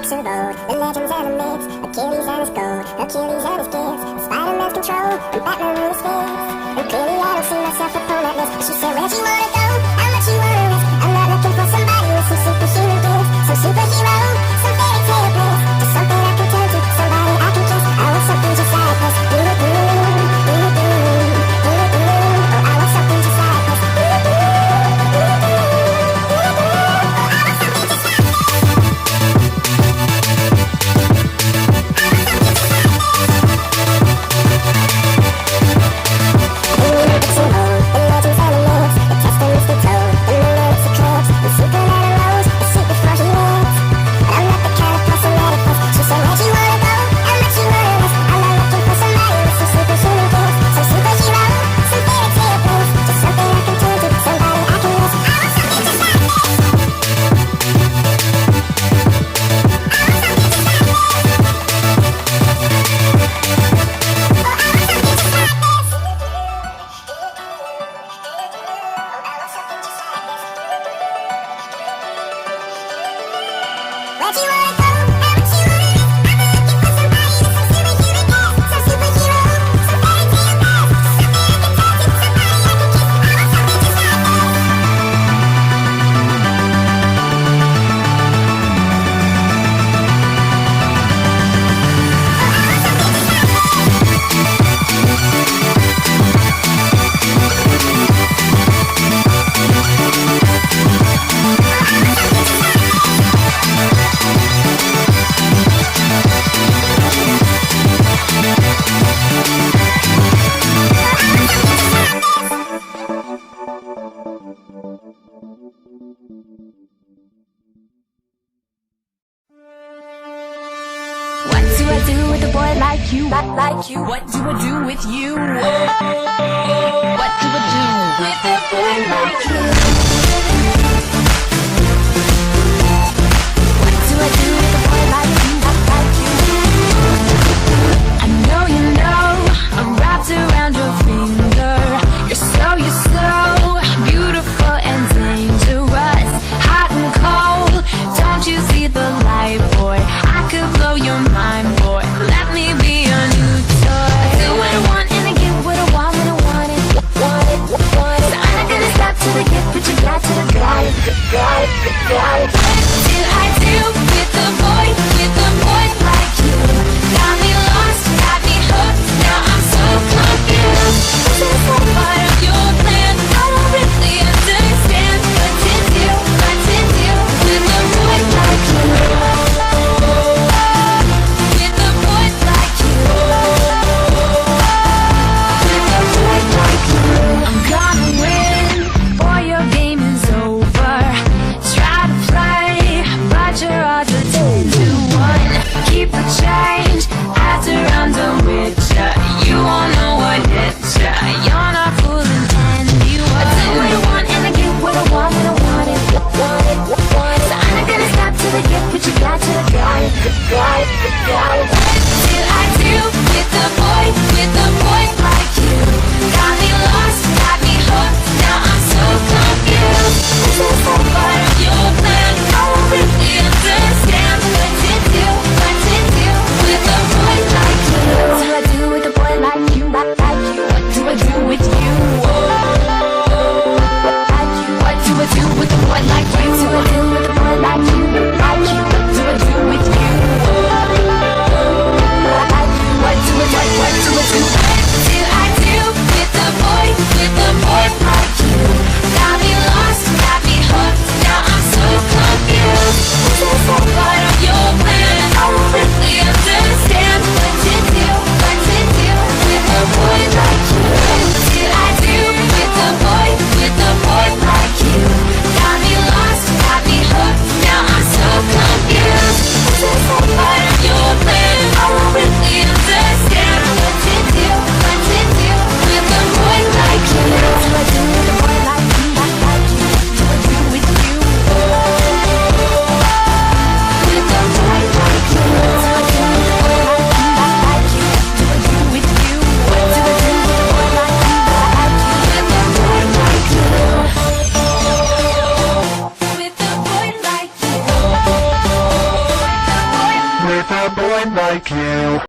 books are old, the legends and the myths, Achilles and his gold, Achilles and his gifts, Spider-Man's control, and Batman and his fist. And clearly I don't see myself upon that list. But she said, where'd you wanna go? How much you wanna risk? I'm not looking for somebody with some superhuman gifts, some superhero, some fairy tale bliss, just something I can turn to, somebody I can kiss. I want something just like this. Oh, I want something just like this. What do I do with a boy like you? Like you? What do I do with you? What do I do with a boy like you? What do I do with a boy like you? Like you? I know you know I'm wrapped around your finger. You're so beautiful and dangerous, hot and cold. Don't you see the light, boy? I could blow your mind, boy. Let me be your new toy. I do what I want and I get what I want when I want it. So I'm not gonna stop till I get what you got, till I got it. What do I do with a boy like you? Got me lost, got me hooked. Now I'm so confused. This is all part of your plan. I don't really understand what to do with a boy like you. With a boy like you. With a boy like you. I'm gonna win, boy, your game is over. Try to play, but your odds are 10. with a boy like you.